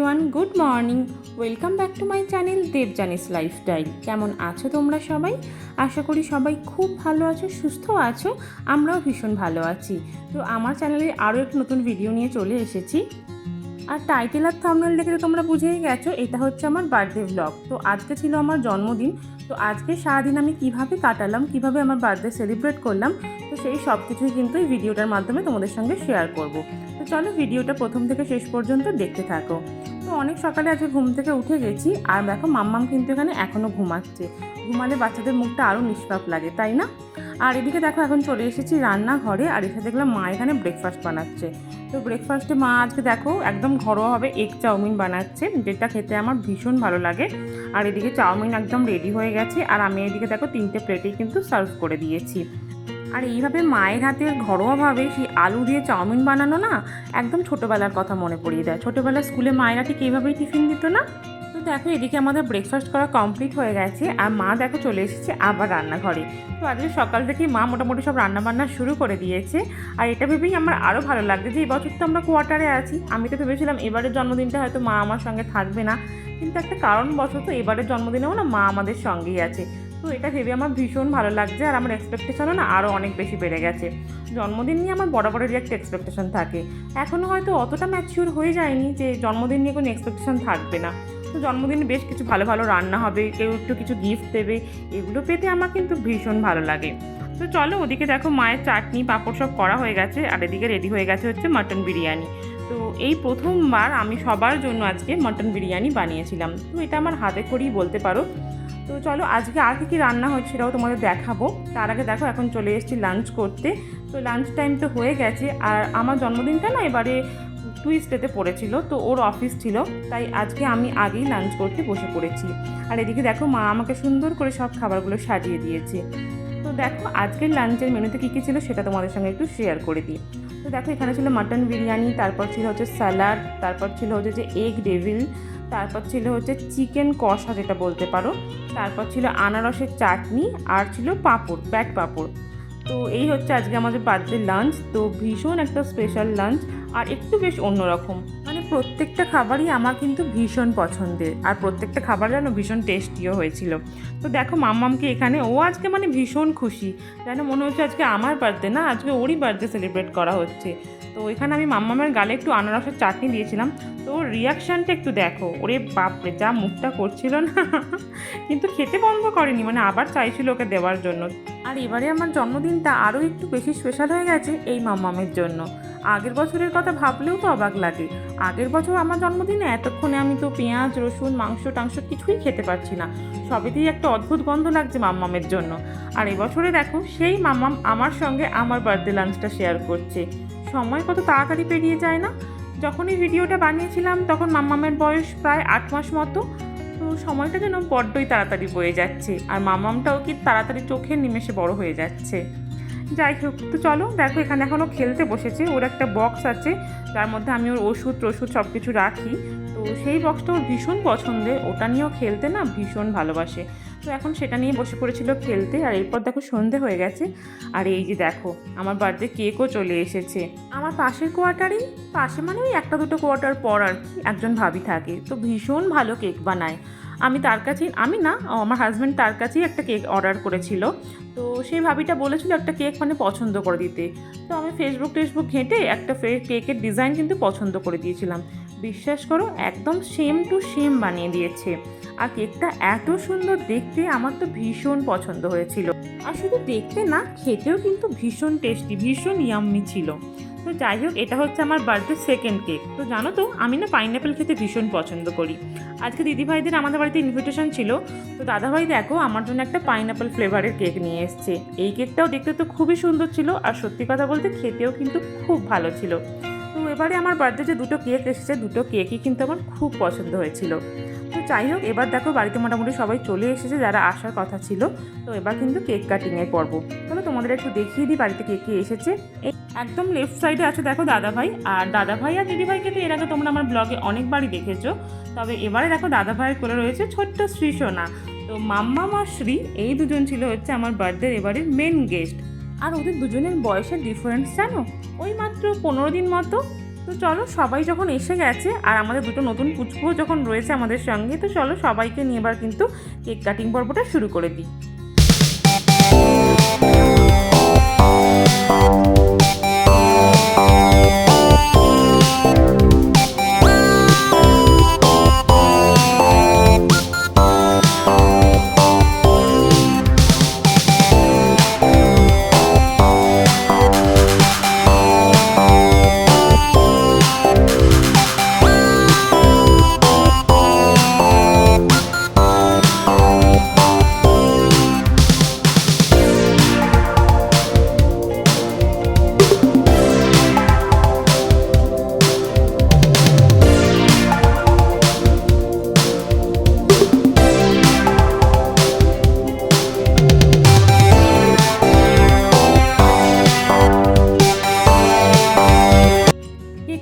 Everyone, good morning. Welcome back to my channel Debjani's lifestyle. কেমন আছো তোমরা সবাই? আশা করি সবাই খুব ভালো আছো, সুস্থ আছো। আমরাও ভীষণ ভালো আছি। তো আমার চ্যানেলে আরও একটা নতুন ভিডিও নিয়ে চলে এসেছি। আর টাইটেল আর থাম্বনেল দেখে তো তোমরা বুঝেই গেছো এটা হচ্ছে আমার বার্থডে ব্লগ। তো আজকে ছিল আমার জন্মদিন। তো আজকে সারাদিন আমি কিভাবে কাটালাম, কিভাবে আমার বার্থডে সেলিব্রেট করলাম, তো সেই সব কিছুই কিন্তু এই ভিডিওটার মাধ্যমে তোমাদের সঙ্গে শেয়ার করব। তো চলো ভিডিওটা প্রথম থেকে শেষ পর্যন্ত দেখতে থাকো। তো অনেক সকালে আজকে ঘুম থেকে উঠে গেছি, আর দেখো মাম্মাম কিন্তু এখানে এখনও ঘুমাচ্ছে। ঘুমালে বাচ্চাদের মুখটা আরও নিষ্পাপ লাগে, তাই না? আর এদিকে দেখো এখন চলে এসেছি রান্নাঘরে, আর এসে দেখলাম মা এখানে ব্রেকফাস্ট বানাচ্ছে। তো ব্রেকফাস্টে মা আজকে দেখো একদম ঘরোয়াভাবে এগ চাউমিন বানাচ্ছে, যেটা খেতে আমার ভীষণ ভালো লাগে। আর এদিকে চাউমিন একদম রেডি হয়ে গেছে, আর আমি এদিকে দেখো 3টে প্লেটেই কিন্তু সার্ভ করে দিয়েছি। আর এইভাবে মায়ের হাতের ঘরোয়াভাবে সেই আলু দিয়ে চাউমিন বানানো না, একদম ছোটোবেলার কথা মনে পড়িয়ে দেয়। ছোটোবেলার স্কুলে মায়েরা ঠিক এইভাবেই টিফিন দিত না? তো দেখো এদিকে আমাদের ব্রেকফাস্ট করা কমপ্লিট হয়ে গেছে, আর মা দেখো চলে এসেছে আবার রান্নাঘরে। তো আজকে সকাল থেকেই মা মোটামুটি সব রান্নাবান্না শুরু করে দিয়েছে। আর এটা ভেবেই আমার আরও ভালো লাগছে যে এবছর তো আমরা কোয়ার্টারে আছি। আমি তো ভেবেছিলাম এবারের জন্মদিনটা হয়তো মা আমার সঙ্গে থাকবে না, কিন্তু একটা কারণবশত এবারের জন্মদিনেও না মা আমাদের সঙ্গেই আছে। তো এটা ভেবে আমার ভীষণ ভালো লাগছে, আর আমার এক্সপেকটেশনও না আরও অনেক বেশি বেড়ে গেছে। জন্মদিন নিয়ে আমার বরাবরেরই একটা এক্সপেকটেশন থাকে। এখনও হয়তো অতটা ম্যাচিওর হয়ে যায়নি যে জন্মদিন নিয়ে কোনো এক্সপেকটেশন থাকবে না। তো জন্মদিনে বেশ কিছু ভালো ভালো রান্না হবে, কেউ একটু কিছু গিফট দেবে, এগুলো পেতে আমার কিন্তু ভীষণ ভালো লাগে। তো চলো ওদিকে দেখো মায়ের চাটনি পাঁপড় সব করা হয়ে গেছে, আর এদিকে রেডি হয়ে গেছে হচ্ছে মাটন বিরিয়ানি। তো এই প্রথমবার আমি সবার জন্য আজকে মাটন বিরিয়ানি বানিয়েছিলাম। তো এটা আমার হাতে করেই বলতে পারো। তো চলো আজকে আর কী রান্না হচ্ছে সেটাও তোমাদের দেখাবো। তার আগে দেখো এখন চলে এসেছি লাঞ্চ করতে। তো লাঞ্চ টাইম তো হয়ে গেছে, আর আমার জন্মদিনটা না এবারে টুইসডেতে পড়েছিল, তো ওর অফিস ছিল, তাই আজকে আমি আগেই লাঞ্চ করতে বসে পড়েছি। আর এদিকে দেখো মা আমাকে সুন্দর করে সব খাবারগুলো সাজিয়ে দিয়েছে। তো দেখো আজকের লাঞ্চের মেনুতে কী কী ছিল সেটা তোমাদের সঙ্গে একটু শেয়ার করে দিই। তো দেখো এখানে ছিল মাটন বিরিয়ানি, তারপর ছিল হচ্ছে স্যালাড, তারপর ছিল হচ্ছে যে এগ ডেভিল, তারপর ছিল হচ্ছে চিকেন কষা যেটা বলতে পারো, তারপর ছিল আনারসের চাটনি, আর ছিল পাঁপড়, ব্যাট পাঁপড়। তো এই হচ্ছে আজকে আমাদের বার্থডে লাঞ্চ। তো ভীষণ একটা স্পেশাল লাঞ্চ, আর একটু বেশ অন্যরকম। মানে প্রত্যেকটা খাবারই আমার কিন্তু ভীষণ পছন্দের, আর প্রত্যেকটা খাবার যেন ভীষণ টেস্টিও হয়েছিল। তো দেখো মাম্মামকে এখানে, ও আজকে মানে ভীষণ খুশি, যেন মনে হচ্ছে আজকে আমার বার্থডে না, আজকে ওরই বার্থডে সেলিব্রেট করা হচ্ছে। তো এখানে আমি মাম্মামের গালে একটু আনারসের চাটনি দিয়েছিলাম। তো ওর রিয়াকশানটা একটু দেখো, ওরে বাপরে যা মুখটা করছিল না, কিন্তু খেতে বন্ধ করেনি, মানে আবার চাইছিল ওকে দেওয়ার জন্য। আর এবারে আমার জন্মদিনটা আরও একটু বেশি স্পেশাল হয়ে গেছে এই মাম্মামের জন্য। আগের বছরের কথা ভাবলেও তো অবাক লাগে। আগের বছর আমার জন্মদিনে এতক্ষণে আমি তো পেঁয়াজ রসুন মাংস টাংস কিছুই খেতে পারছি না, সবেতেই একটা অদ্ভুত গন্ধ লাগছে মাম্মামের জন্য। আর এবছরে দেখো সেই মাম্মাম আমার সঙ্গে আমার বার্থডে লাঞ্চটা শেয়ার করছে। সময় কত তাড়াতাড়ি পেরিয়ে যায় না। যখন এই ভিডিওটা বানিয়েছিলাম তখন মাম্মামের বয়স প্রায় 8 মাস মতো। তো সময়টা যেন বড্ডই তাড়াতাড়ি বয়ে যাচ্ছে, আর মাম্মামটাও কি তাড়াতাড়ি চোখের নিমেষে বড় হয়ে যাচ্ছে। যাই হোক, তো চলো দেখো এখানে এখনও খেলতে বসেছে। ওর একটা বক্স আছে যার মধ্যে আমি ওর ওষুধ সব কিছু রাখি। তো সেই বক্সটা ওর ভীষণ পছন্দের, ওটা নিয়েও খেলতে না ভীষণ ভালোবাসে। তো এখন সেটা নিয়ে বসে পড়েছিল খেলতে। আর এরপর দেখো সন্ধে হয়ে গেছে, আর এই যে দেখো আমার বার্থডে কেকও চলে এসেছে। আমার পাশের কোয়ার্টারেই, পাশে মানে ওই 1-2 কোয়ার্টার পর আর কি, একজন ভাবি থাকে, তো ভীষণ ভালো কেক বানায়। আমি তার কাছেই, আমি না, আমার হাজব্যান্ড তার কাছেই একটা কেক অর্ডার করেছিল। তো সেই ভাবিটা বলেছিল একটা কেক মানে পছন্দ করে দিতে। তো আমি ফেসবুক ঘেঁটে একটা কেকের ডিজাইন কিন্তু পছন্দ করে দিয়েছিলাম। বিশ্বাস করো একদম সেম টু সেম বানিয়ে দিয়েছে। আর কেকটা এত সুন্দর দেখতে, আমার তো ভীষণ পছন্দ হয়েছিল। আর শুধু দেখতে না, খেতেও কিন্তু ভীষণ টেস্টি, ভীষণ ইয়াম্মি ছিল। তো যাই হোক, এটা হচ্ছে আমার বার্থডে সেকেন্ড কেক। তো জানো তো আমি না পাইনঅ্যাপেল খেতে ভীষণ পছন্দ করি। আজকে দিদিভাইদের আমাদের বাড়িতে ইনভিটেশন ছিল। তো দাদাভাই দেখো আমার জন্য একটা পাইনঅ্যাপেল ফ্লেভারের কেক নিয়ে এসছে। এই কেকটাও দেখতে তো খুবই সুন্দর ছিল, আর সত্যি কথা বলতে খেতেও কিন্তু খুব ভালো ছিল। তো এবারে আমার বার্থডে যে 2টো কেক এসেছে, 2টো কেকই কিন্তু আমার খুব পছন্দ হয়েছিল। তো যাই হোক, এবার দেখো বাড়িতে মোটামুটি সবাই চলে এসেছে যারা আসার কথা ছিল। তো এবার কিন্তু কেক কাটিংয়ের পর্ব। চলো তোমাদের একটু দেখিয়ে দিই বাড়িতে কে কে এসেছে। একদম লেফট সাইডে আছে দেখো দাদাভাই, আর দাদাভাই আর দিদিভাইকে তো এর আগে তোমরা আমার ব্লগে অনেকবারই দেখেছো। তবে এবারে দেখো দাদাভাইয়ের কোলে রয়েছে ছোট্ট শ্রী সোনা। তো মাম্মাম আর শ্রী এই দুজন ছিল হচ্ছে আমার বার্থডের এবারের মেন গেস্ট। আর ওদের দুজনের বয়সের ডিফারেন্স জানো, ওই মাত্র 15 দিন মতো। তো চলো, সবাই যখন এসে গেছে আর আমাদের দুটো নতুন পুচকুও যখন রয়েছে আমাদের সঙ্গে, তো চলো সবাইকে নিয়ে এবার কিন্তু কেক কাটিং পর্বটা শুরু করে দিই।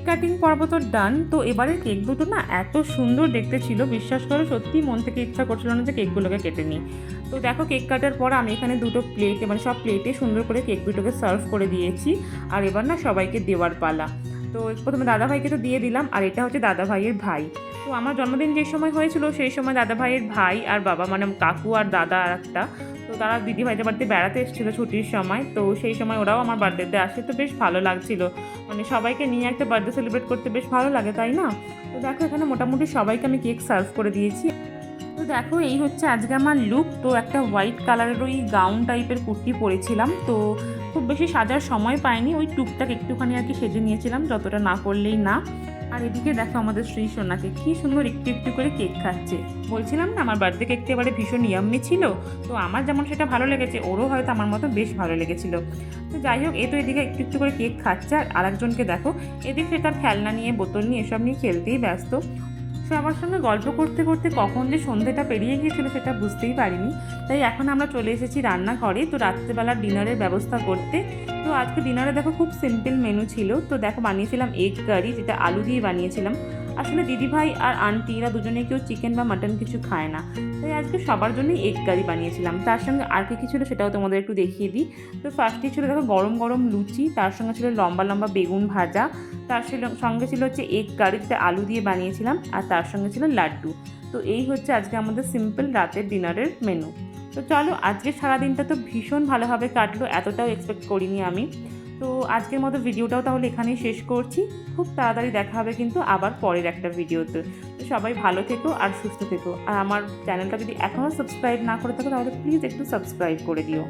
কাটিং পর্ব তো ডান। তো এবারের কেক দুটো না এত সুন্দর দেখতে ছিল, বিশ্বাস করো সত্যি মন থেকে ইচ্ছা করছিল না যে কেকগুলোকে কেটে নিই। তো দেখো কেক কাটার পর আমি এখানে দুটো প্লেটে মানে সব প্লেটে সুন্দর করে কেক দুটোকে সার্ভ করে দিয়েছি। আর এবার না সবাইকে দেওয়ার পালা। তো প্রথমে দাদাভাইকে তো দিয়ে দিলাম, আর এটা হচ্ছে দাদাভাইয়ের ভাই। তো আমার জন্মদিন যে সময় হয়েছিল সেই সময় দাদাভাইয়ের ভাই আর বাবা মানে কাকু আর দাদা আর একটা, তো তারা দিদিভাইদের বাড়িতে বেড়াতে এসেছিলো ছুটির সময়। তো সেই সময় ওরাও আমার বার্থডেতে আসে, তো বেশ ভালো লাগছিলো। মানে সবাইকে নিয়ে একটা বার্থডে সেলিব্রেট করতে বেশ ভালো লাগে, তাই না? তো দেখো এখানে মোটামুটি সবাইকে আমি কেক সার্ভ করে দিয়েছি। তো দেখো এই হচ্ছে আজকে আমার লুক। তো একটা হোয়াইট কালারের ওই গাউন টাইপের কুর্তি পরেছিলাম। তো খুব বেশি সাজার সময় পাইনি, ওই টুকটাক একটুখানি আর কি সেজে নিয়েছিলাম, যতটা না করলেই না। আর এদিকে দেখো আমাদের শ্রী সোনাকে কী সুন্দর একটু একটু করে কেক খাচ্ছে। বলছিলাম না আমার বার্থডে কেকটা এবারে ভীষণ ইয়াম্মি ছিল। তো আমার যেমন সেটা ভালো লেগেছে, ওরও হয়তো আমার মতো বেশ ভালো লেগেছিলো। তো যাই হোক, এ তো এদিকে একটু একটু করে কেক খাচ্ছে, আর আরেকজনকে দেখো এদিকে সে তার খেলনা নিয়ে বোতল নিয়ে এসব নিয়ে খেলতেই ব্যস্ত। সবার সঙ্গে গল্প করতে করতে কখন যে সন্ধ্যেটা পেরিয়ে গিয়েছিল সেটা বুঝতেই পারিনি। তাই এখন আমরা চলে এসেছি রান্নাঘরে, তো রাত্রেবেলার ডিনারের ব্যবস্থা করতে। তো আজকে ডিনারে দেখো খুব সিম্পল মেনু ছিল। তো দেখো বানিয়েছিলাম এগ কারি, যেটা আলু দিয়ে বানিয়েছিলাম। আসলে দিদিভাই আর আন্টিরা দুজনে কেউ চিকেন বা মাটন কিছু খায় না, তাই আজকে সবার জন্যই এগ কারি বানিয়েছিলাম। তার সঙ্গে আর কি ছিল সেটাও তোমাদের একটু দেখিয়ে দিই। তো ফার্স্টেই ছিল দেখো গরম গরম লুচি, তার সঙ্গে ছিল লম্বা লম্বা বেগুন ভাজা, তার সঙ্গে ছিল হচ্ছে এগ কারি, যেটা আলু দিয়ে বানিয়েছিলাম, আর তার সঙ্গে ছিল লাড্ডু। তো এই হচ্ছে আজকে আমাদের সিম্পল রাতের ডিনারের মেনু। তো চলো, আজকে সারাদিনটা তো ভীষণ ভালোভাবে কাটলো, এতটাও এক্সপেক্ট করিনি আমি। তো আজকের মতো ভিডিওটাও তাহলে এখানেই শেষ করছি। খুব তাড়াতাড়ি দেখা হবে কিন্তু আবার পরের একটা ভিডিওতে। তো সবাই ভালো থেকো আর সুস্থ থেকো। আর আমার চ্যানেলটা যদি এখনও সাবস্ক্রাইব না করে থাকো তাহলে প্লিজ একটু সাবস্ক্রাইব করে দিও।